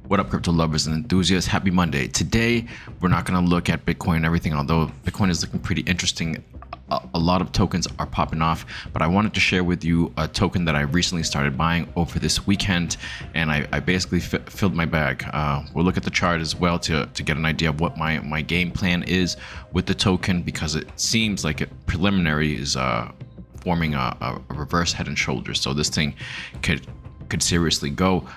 What up, crypto lovers and enthusiasts? Happy Monday. Today, we're not going to look at Bitcoin and everything, although Bitcoin is looking pretty interesting. A lot of tokens are popping off, but I wanted to share with you a token that I recently started buying over this weekend, and I basically filled my bag. We'll look at the chart as well to get an idea of what my game plan is with the token, because it seems like it preliminary is forming a reverse head and shoulders. So this thing could seriously go.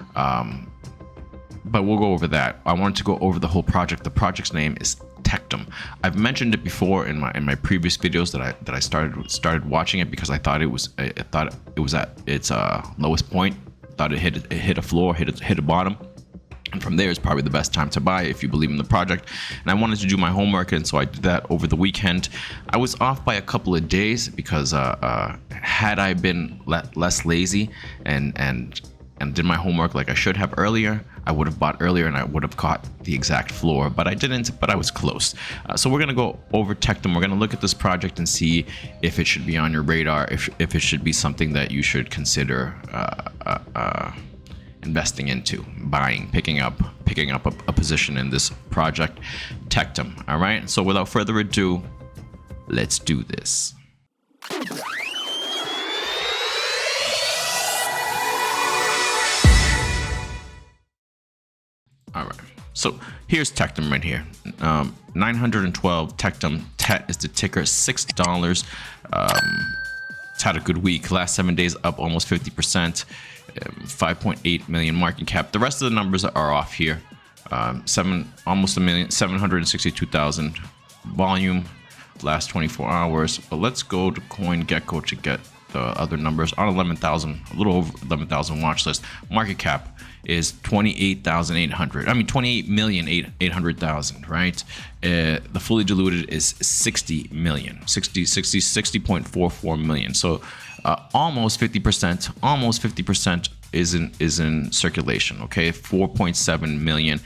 But we'll go over that. I wanted to go over the whole project. The project's name is Tectum. I've mentioned it before in my previous videos that I started watching it because I thought it was at its lowest point. Thought it hit a floor, hit a bottom. And from there is probably the best time to buy if you believe in the project. And I wanted to do my homework, and so I did that over the weekend. I was off by a couple of days because had I been less lazy and did my homework like I should have earlier, I would have bought earlier and I would have caught the exact floor, but I didn't, but I was close. So we're gonna go over Tectum. We're gonna look at this project and see if it should be on your radar, if it should be something that you should consider investing into, buying, picking up a position in this project, Tectum. All right, so without further ado, let's do this. All right, so here's Tectum right here. 912 Tectum. Tet is the ticker. $6. It's had a good week. Last 7 days up almost 50%. 5.8 million market cap. The rest of the numbers are off here. Almost a million, 762,000 volume last 24 hours. But let's go to CoinGecko to get the other numbers. On 11,000, a little over 11,000 watch list. Market cap is 28,800. I mean 28,800,000, right? The fully diluted is 60 million, 60.44 million. So almost 50% is in circulation. Okay, 4.7 million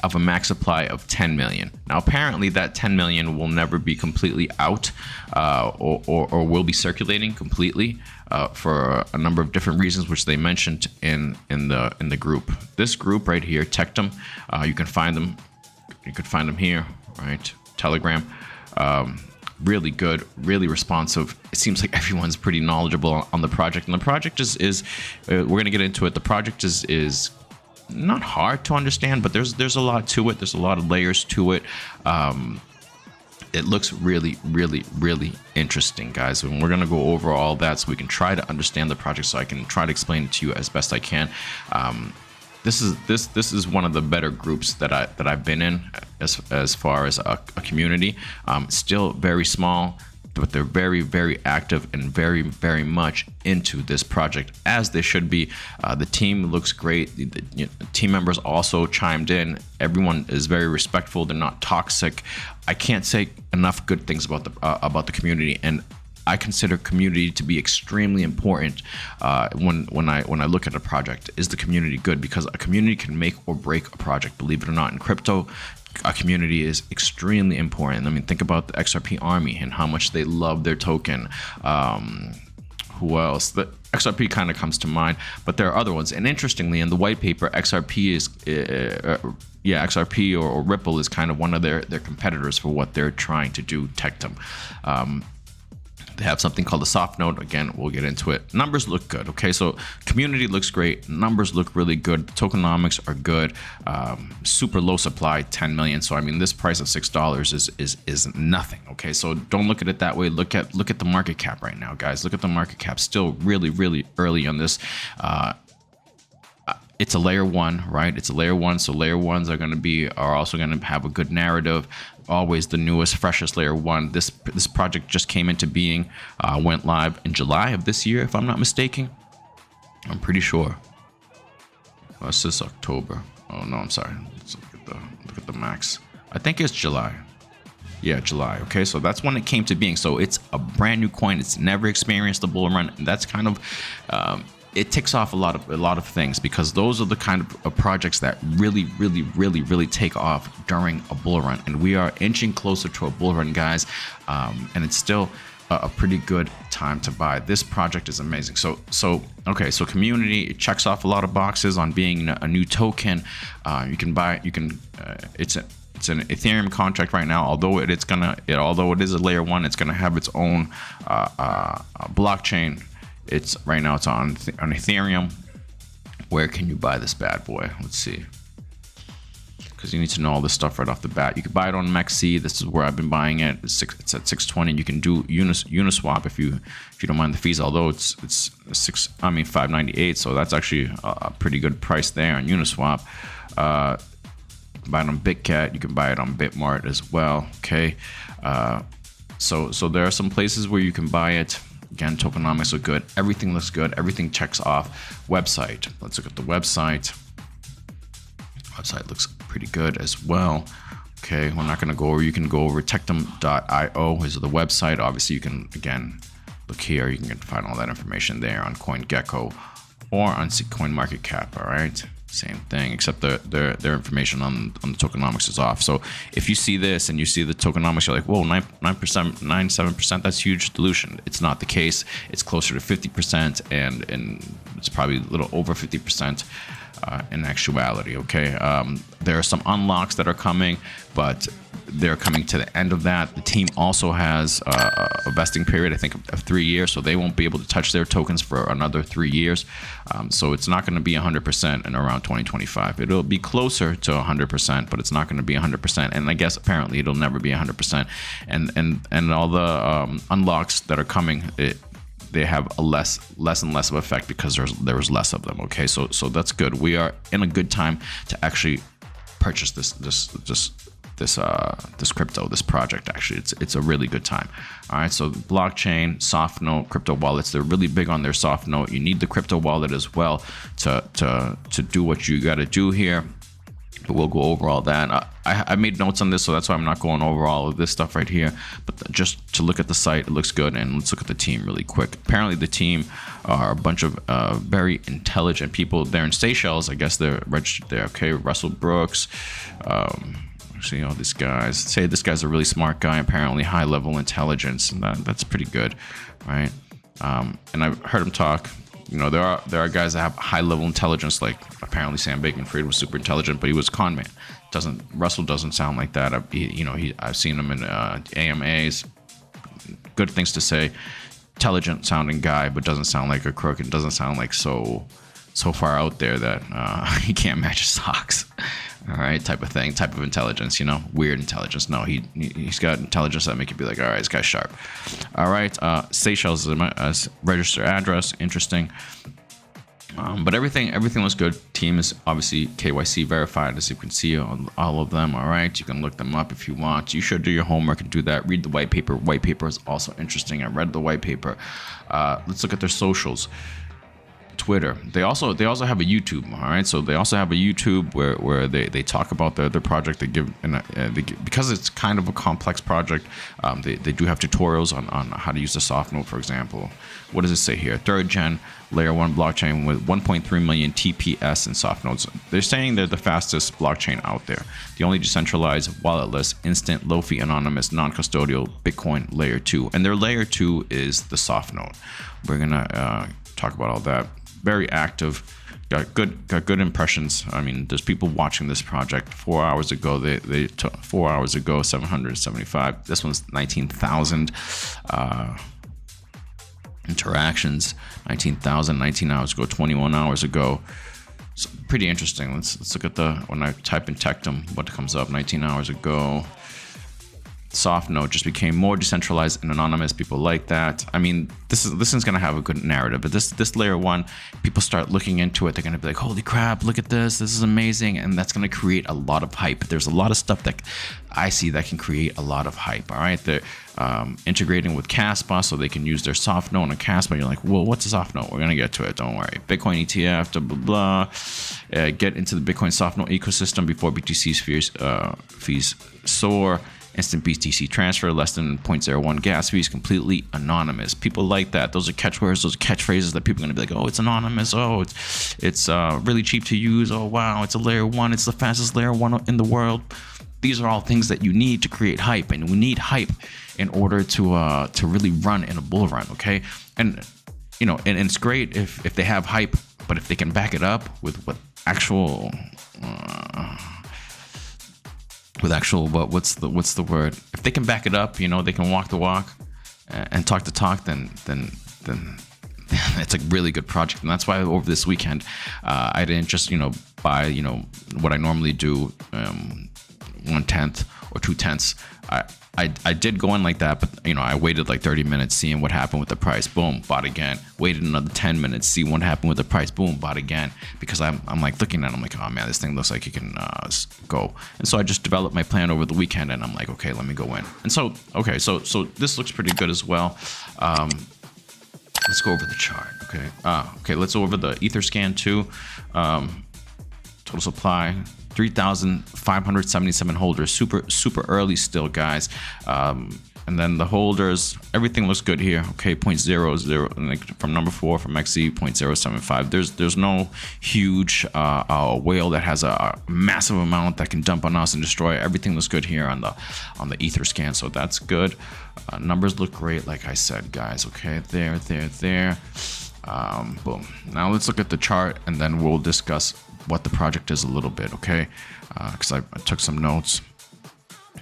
of a max supply of 10 million. Now apparently that 10 million will never be completely out, or will be circulating completely for a number of different reasons, which they mentioned in the group. This group right here, Tectum, you can find them. You could find them here, right? Telegram. Really good, really responsive. It seems like everyone's pretty knowledgeable on the project, and the project is we're gonna get into it. The project is not hard to understand, but there's a lot to it. There's a lot of layers to it. It looks really interesting, guys, and we're gonna go over all that so we can try to understand the project, so I can try to explain it to you as best I can. This is one of the better groups that I've been in as far as a community. Still very small, but they're very active and very much into this project, as they should be. The team looks great. The team members also chimed in. Everyone is very respectful. They're not toxic. I can't say enough good things about the community, and I consider community to be extremely important when I look at a project. Is the community good? Because a community can make or break a project. Believe it or not, in crypto, a community is extremely important. I mean, think about the XRP army and how much they love their token. Who else? The XRP kind of comes to mind, but there are other ones. And interestingly, in the white paper, XRP is XRP or Ripple is kind of one of their competitors for what they're trying to do. Tectum. They have something called a soft node. Again, we'll get into it. Numbers look good. Okay, so community looks great. Numbers look really good. Tokenomics are good. Super low supply, 10 million. So I mean, this price of $6 is nothing. Okay, so don't look at it that way. Look at the market cap right now, guys. Look at the market cap. Still really early on this. It's a layer one, right? It's a layer one, so layer ones are also going to have a good narrative. Always the newest, freshest layer one. This project just came into being, went live in July of this year, if I'm not mistaken. I'm pretty sure. What's this, October? Oh no, I'm sorry. Let's look at the max. I think it's July. Yeah, July. Okay, so that's when it came to being. So it's a brand new coin. It's never experienced a bull run, and that's kind of it ticks off a lot of things, because those are the kind of projects that really take off during a bull run, and we are inching closer to a bull run, guys. And it's still a pretty good time to buy. This project is amazing. Okay, so community, it checks off a lot of boxes on being a new token. You can buy, it's an Ethereum contract right now. Although it is a layer 1, it's gonna have its own blockchain. It's right now it's on Ethereum. Where can you buy this bad boy? Let's see. Because you need to know all this stuff right off the bat. You can buy it on MEXC. This is where I've been buying it. It's at 620. You can do Uniswap if you don't mind the fees. Although it's 598. So that's actually a pretty good price there on Uniswap. Buy it on BitCat. You can buy it on Bitmart as well. Okay. So there are some places where you can buy it. Again, tokenomics look good. Everything looks good. Everything checks off. Website. Let's look at the website. Website looks pretty good as well. Okay, we're not going to go over. You can go over tectum.io is the website. Obviously, you can, again, look here. You can find all that information there on CoinGecko or on CoinMarketCap. All right, same thing, except their information on the tokenomics is off. So if you see this and you see the tokenomics, you're like, whoa, 9%, 9.7%. That's huge dilution. It's not the case. It's closer to 50%, and it's probably a little over 50%. In actuality, okay, there are some unlocks that are coming, but they're coming to the end of that. The team also has a vesting period, I think, of 3 years, so they won't be able to touch their tokens for another 3 years. So it's not going to be 100% in around 2025. It'll be closer to 100%, but it's not going to be 100%. And I guess apparently it'll never be 100%. And all the unlocks that are coming, they have a less and less of effect because there's less of them. Okay, so that's good. We are in a good time to actually purchase this crypto, this project. Actually, it's a really good time. All right, so blockchain, soft note, crypto wallets, they're really big on their soft note. You need the crypto wallet as well to do what you got to do here. But we'll go over all that. I made notes on this, so that's why I'm not going over all of this stuff right here. But just to look at the site, it looks good. And let's look at the team really quick. Apparently, the team are a bunch of very intelligent people. They're in Seychelles. I guess they're registered there. Okay, Russell Brooks. See all these guys. Say this guy's a really smart guy. Apparently, high-level intelligence, and that's pretty good, right? And I've heard him talk. You know, there are guys that have high-level intelligence, like apparently Sam Bankman-Fried was super intelligent, but he was a con man. Russell doesn't sound like that. I've seen him in AMAs. Good things to say. Intelligent sounding guy, but doesn't sound like a crook. It doesn't sound like so far out there that he can't match his socks. All right, type of intelligence, weird intelligence. No, he's got intelligence that make you be like, all right, this guy's sharp. All right, Seychelles is a register address, interesting. But everything looks good. Team is obviously KYC verified, as you can see on all of them. All right, you can look them up if you want. You should do your homework and do that. Read the white paper. White paper is also interesting. I read the white paper. Let's look at their socials. Twitter. They also have a YouTube. All right, so they also have a YouTube where they talk about their project. They give because it's kind of a complex project. They do have tutorials on how to use the soft node, for example. What does it say here? 3rd gen layer 1 blockchain with 1.3 million TPS and soft nodes. They're saying they're the fastest blockchain out there. The only decentralized, walletless, instant, low-fee, anonymous, non-custodial Bitcoin layer 2. And their layer 2 is the soft node. We're gonna talk about all that. Very active, got good impressions. I mean, there's people watching this project. 4 hours ago, they took 4 hours ago 775. This one's 19,000 interactions. 19,000, 19 hours ago, 21 hours ago. It's pretty interesting. Let's look at when I type in Tectum, what comes up. 19 hours ago. Soft node just became more decentralized and anonymous. People like that. I mean, this is gonna have a good narrative. But this layer 1, people start looking into it. They're gonna be like, holy crap, look at this. This is amazing, and that's gonna create a lot of hype. There's a lot of stuff that I see that can create a lot of hype. All right, they're integrating with Caspa so they can use their soft node on Caspa. You're like, well, what's a soft node? We're gonna get to it. Don't worry. Bitcoin ETF, blah blah blah. Get into the Bitcoin soft node ecosystem before BTC fees soar. Instant BTC transfer, less than 0.01 gas fees, completely anonymous. People like that. Those are catchwords. Those are catchphrases that people are going to be like, oh, it's anonymous. Oh, it's really cheap to use. Oh, wow, it's a layer 1. It's the fastest layer 1 in the world. these are all things that you need to create hype, and we need hype in order to really run in a bull run. Okay, and you know, and it's great if they have hype, but if they can back it up with actual what's the word? If they can back it up, you know, they can walk the walk and talk the talk, then it's a really good project. And that's why over this weekend, I didn't just, you know, buy, you know, what I normally do, 1/10 or 2/10. I did go in like that, but you know, I waited like 30 minutes, seeing what happened with the price. Boom, bought again. Waited another 10 minutes, see what happened with the price. Boom, bought again. Because I'm like looking at it, I'm like, oh man, this thing looks like it can go. And so I just developed my plan over the weekend, and I'm like, okay, let me go in. And so, okay, so this looks pretty good as well. Let's go over the chart. Okay. Okay, let's go over the Etherscan too. Total supply 3,577 holders. Super early still, guys. And then the holders, everything looks good here. Okay, 0.00, like from number 4 from XZ, 0.075. There's no huge whale that has a massive amount that can dump on us and destroy. Everything looks good here on the Etherscan, so that's good. Numbers look great, like I said, guys. Okay, there. Boom. Now let's look at the chart, and then we'll discuss what the project is a little bit. Okay, because I took some notes.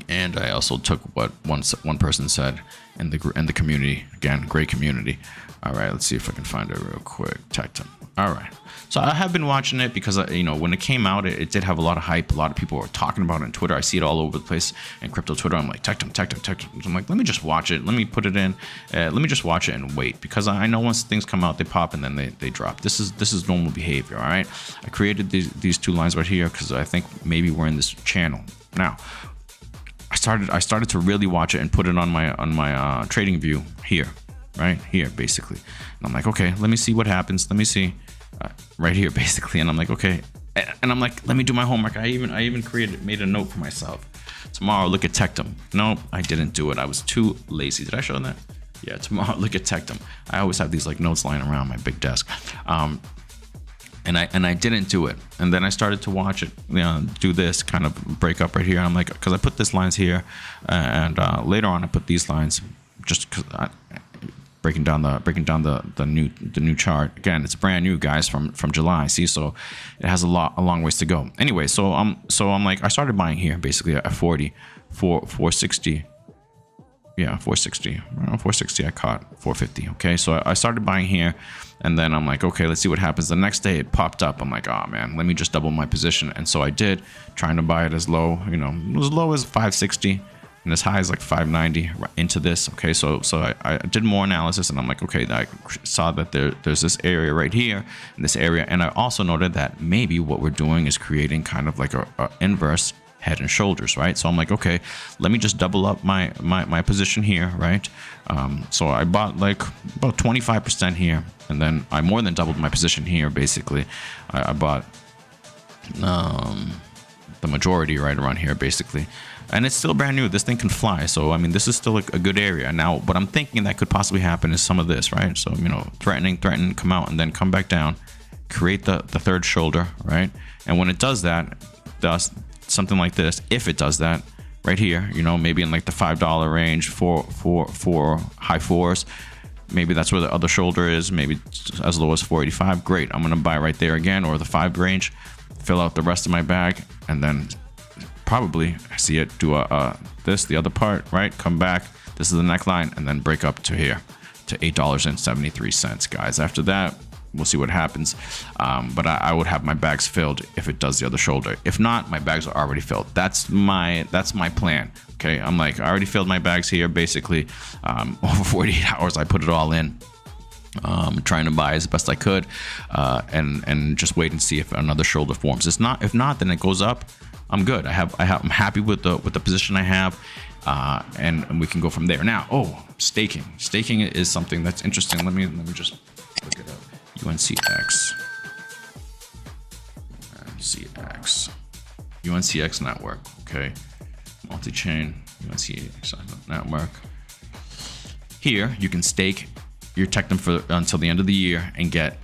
And I also took what one person said in the community. Again, great community. All right, let's see if I can find it real quick. Tectum. All right. So I have been watching it because, you know, when it came out, it did have a lot of hype. A lot of people were talking about it on Twitter. I see it all over the place in crypto Twitter. I'm like, Tectum. I'm like, let me just watch it. Let me put it in. Let me just watch it and wait, because I know once things come out, they pop and then they drop. This is normal behavior. All right. I created these two lines right here because I think maybe we're in this channel now. I started to really watch it and put it on my trading view here, right here, basically. And I'm like, okay, let me see what happens. Let me see right here, basically. And I'm like, okay, and I'm like, let me do my homework. I even made a note for myself. Tomorrow, look at Tectum. No, I didn't do it. I was too lazy. Did I show that? Yeah, tomorrow, look at Tectum. I always have these like notes lying around my big desk. And I didn't do it, and then I started to watch it, you know, do this kind of break up right here. I'm like, because I put this lines here, and later on I put these lines, just because breaking down the new chart. Again, it's brand new, guys, from July. See, so it has a long ways to go. Anyway, so I'm like, I started buying here basically at 460. Yeah, 460. Around 460, I caught 450. Okay, so I started buying here, and then I'm like, okay, let's see what happens. The next day it popped up. I'm like, oh man, let me just double my position. And so I did, trying to buy it as low, you know, as low as 560 and as high as like 590 into this. Okay, so I did more analysis, and I'm like, okay, I saw that there's this area right here, in this area, and I also noted that maybe what we're doing is creating kind of like a inverse head and shoulders, right? So I'm like, okay, let me just double up my position here, right? So I bought like about 25% here, and then I more than doubled my position here. Basically, I bought the majority right around here, basically, and it's still brand new. This thing can fly, so I mean, this is still a good area. Now, what I'm thinking that could possibly happen is some of this, right? So, you know, threaten, come out, and then come back down, create the third shoulder, right? And when it does that, something like this, if it does that right here, you know, maybe in like the $5 range, four high fours, maybe that's where the other shoulder is, maybe as low as 485. Great, I'm gonna buy right there again, or the 5 range, fill out the rest of my bag, and then probably see it do the other part, right? Come back, this is the neckline, and then break up to here to $8.73, guys. After that, we'll see what happens, but I would have my bags filled if it does the other shoulder. If not, my bags are already filled. That's my plan. Okay, I'm like, I already filled my bags here, basically. Over 48 hours, I put it all in, trying to buy as best I could, and just wait and see if another shoulder forms. If not, then it goes up. I'm good. I'm happy with the position I have. And we can go from there. Now, staking. Staking is something that's interesting. Let me just look it up. UNCX network, okay, multi-chain UNCX network. Here you can stake your Tectum for until the end of the year and get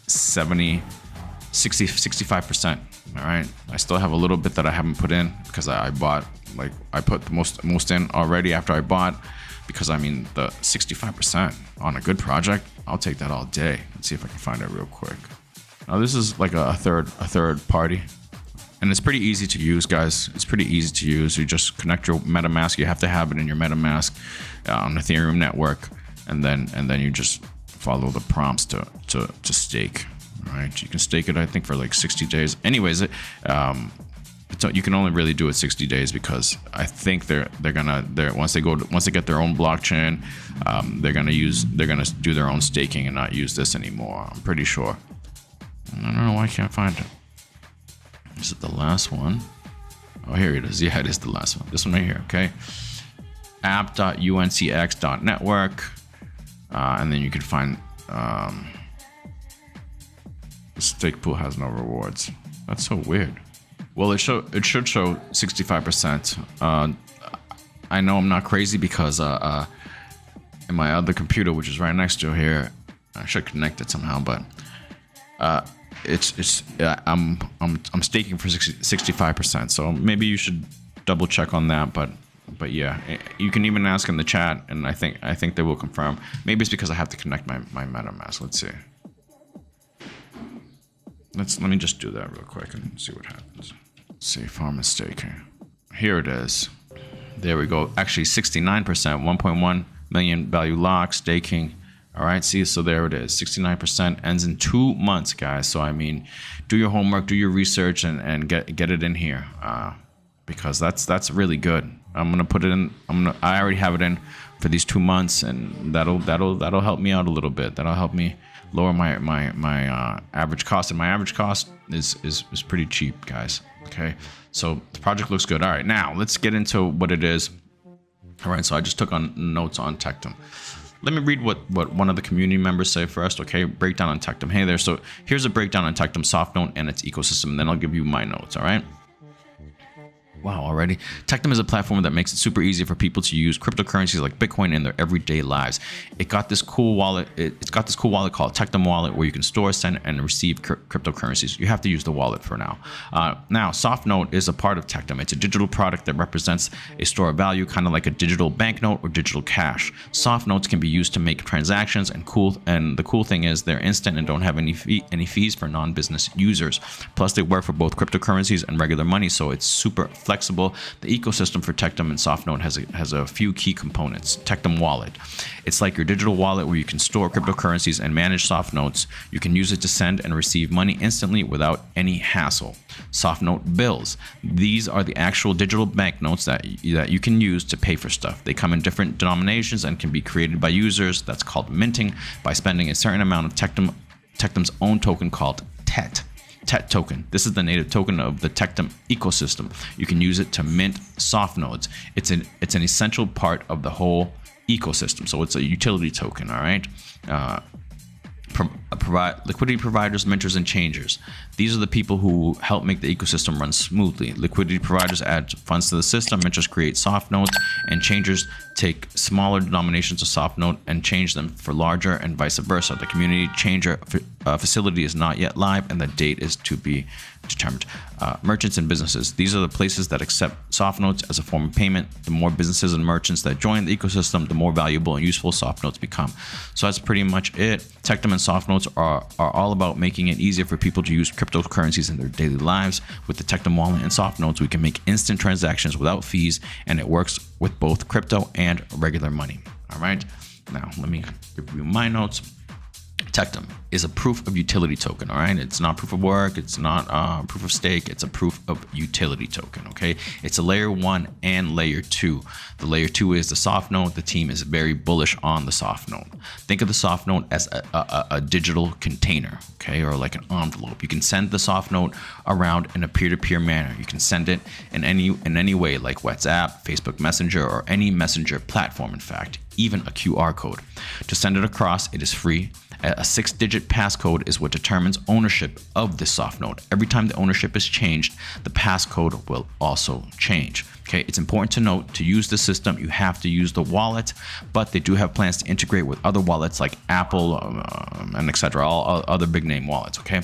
70 65%. All right, I still have a little bit that I haven't put in because I bought, like, I put the most in already after I bought, because I mean the 65% on a good project, I'll take that all day. Let's see if I can find it real quick. Now this is like a third party, and it's pretty easy to use, guys. It's pretty easy to use. You just connect your MetaMask. You have to have it in your MetaMask on the Ethereum network, and then you just follow the prompts to stake. All right, you can stake it, I think, for like 60 days. Anyways, you can only really do it 60 days because I think they're once they get their own blockchain, they're gonna do their own staking and not use this anymore. I'm pretty sure. I don't know why I can't find it. Is it the last one? Oh, here it is. Yeah, it is the last one. This one right here. Okay. app.uncx.network, and then you can find. The stake pool has no rewards. That's so weird. Well, it should show 65%. I know I'm not crazy because in my other computer, which is right next to here, I should connect it somehow, but I'm staking for 65%. So maybe you should double check on that, but yeah, you can even ask in the chat, and I think they will confirm. Maybe it's because I have to connect my MetaMask. Let's see. Let me just do that real quick and see what happens. Let's see, farm and staking. Here it is. There we go. Actually, 69%, 1.1 million value lock staking. All right, see, so there it is. 69% ends in 2 months, guys. So I mean, do your homework, do your research, and get it in here, because that's really good. I'm gonna put it in. I already have it in for these 2 months, and that'll help me out a little bit. That'll help me lower my average cost, and my average cost is pretty cheap, guys. Okay, so the project looks good. All right, now let's get into what it is. All right, so I just took on notes on Tectum. Let me read what one of the community members say first. Okay, breakdown on Tectum. Hey there. So here's a breakdown on Tectum soft node and its ecosystem, and then I'll give you my notes. All right. Wow, already. Tectum is a platform that makes it super easy for people to use cryptocurrencies like Bitcoin in their everyday lives. It's got this cool wallet called Tectum Wallet, where you can store, send, and receive cryptocurrencies. You have to use the wallet for now. Now, Softnote is a part of Tectum. It's a digital product that represents a store of value, kind of like a digital banknote or digital cash. Soft notes can be used to make transactions, and the cool thing is they're instant and don't have any fees for non-business users. Plus, they work for both cryptocurrencies and regular money, so it's super flexible. The ecosystem for Tectum and Softnote has a few key components. Tectum Wallet. It's like your digital wallet where you can store cryptocurrencies and manage soft notes. You can use it to send and receive money instantly without any hassle. Softnote bills. These are the actual digital banknotes that you can use to pay for stuff. They come in different denominations and can be created by users. That's called minting, by spending a certain amount of Tectum's own token called Tet token. This is the native token of the Tectum ecosystem. You can use it to mint soft nodes. It's an essential part of the whole ecosystem. So it's a utility token, all right? Provide liquidity providers, minters, and changers. These are the people who help make the ecosystem run smoothly. Liquidity providers add funds to the system, minters create soft nodes, and changers take smaller denominations of soft node and change them for larger, and vice versa. The community changer facility is not yet live, and the date is to be determined. Merchants and businesses. These are the places that accept soft notes as a form of payment. The more businesses and merchants that join the ecosystem, the more valuable and useful soft notes become. So that's pretty much it. Tectum and soft notes are all about making it easier for people to use cryptocurrencies in their daily lives. With the Tectum wallet and soft notes, we can make instant transactions without fees, and it works with both crypto and regular money. All right. Now let me review my notes. Tectum is a proof of utility token, all right? It's not proof of work, it's not proof of stake, it's a proof of utility token, okay? It's a layer 1 and layer 2. The layer 2 is the soft node. The team is very bullish on the soft node. Think of the soft node as a digital container, okay? Or like an envelope. You can send the soft node around in a peer-to-peer manner. You can send it in any way, like WhatsApp, Facebook Messenger, or any messenger platform, in fact, even a QR code. To send it across, it is free. A 6-digit passcode is what determines ownership of this soft node. Every time the ownership is changed, the passcode will also change. Okay, it's important to note, to use the system, you have to use the wallet, but they do have plans to integrate with other wallets like Apple and etc. All other big name wallets. Okay,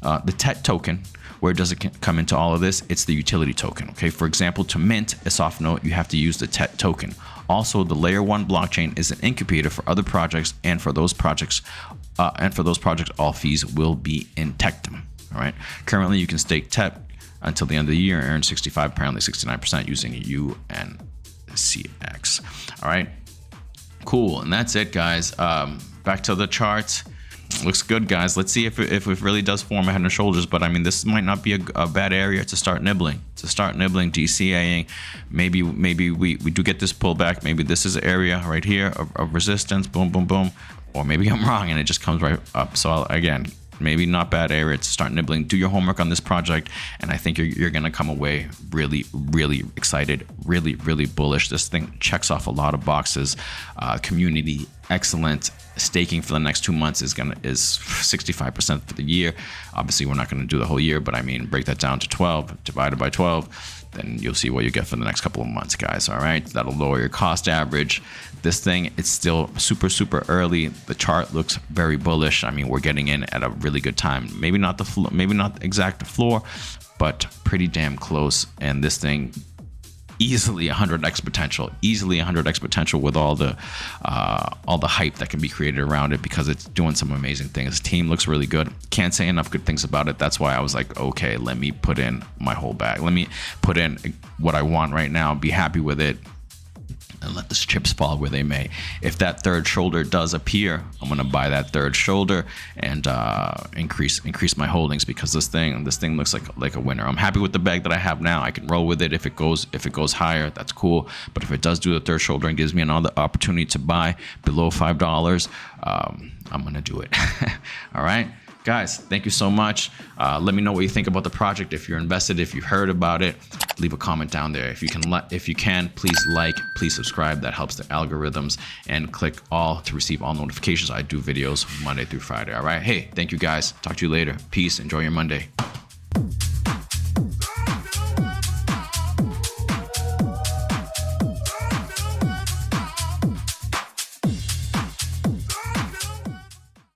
the Tet token, where does it come into all of this? It's the utility token. Okay, for example, to mint a soft note, you have to use the Tet token. Also, the layer 1 blockchain is an incubator for other projects, and for those projects, all fees will be in Tectum. All right. Currently, you can stake Tet until the end of the year and earn 65, apparently 69% using UNCX. All right. Cool. And that's it, guys. Back to the charts. Looks good, guys. Let's see if it really does form a head and shoulders. But I mean, this might not be a bad area to start nibbling. DCAing. Maybe we do get this pullback. Maybe this is an area right here of resistance. Boom, boom, boom. Or maybe I'm wrong and it just comes right up. So again, maybe not bad area to start nibbling. Do your homework on this project, and I think you're gonna come away really, really excited, really, really bullish. This thing checks off a lot of boxes. Community excellent. Staking for the next 2 months is 65% for the year. Obviously, we're not gonna do the whole year, but I mean, break that down to 12 divided by 12. Then you'll see what you get for the next couple of months, guys. All right, that'll lower your cost average. This thing, it's still super, super early. The chart looks very bullish. I mean, we're getting in at a really good time. Maybe not the exact floor, but pretty damn close. And this thing, easily 100x potential. Easily 100x potential with all the hype that can be created around it, because it's doing some amazing things. The team looks really good. Can't say enough good things about it. That's why I was like, okay, let me put in my whole bag. Let me put in what I want right now, be happy with it, and let the chips fall where they may. If that third shoulder does appear, I'm gonna buy that third shoulder and increase my holdings, because this thing looks like a winner. I'm happy with the bag that I have now. I can roll with it. If it goes higher, that's cool. But if it does do the third shoulder and gives me another opportunity to buy below $5, I'm gonna do it. All right. Guys, thank you so much. Let me know what you think about the project. If you're invested, if you've heard about it, leave a comment down there. If you can, please like, please subscribe. That helps the algorithms. And click all to receive all notifications. I do videos Monday through Friday. All right. Hey, thank you guys. Talk to you later. Peace. Enjoy your Monday.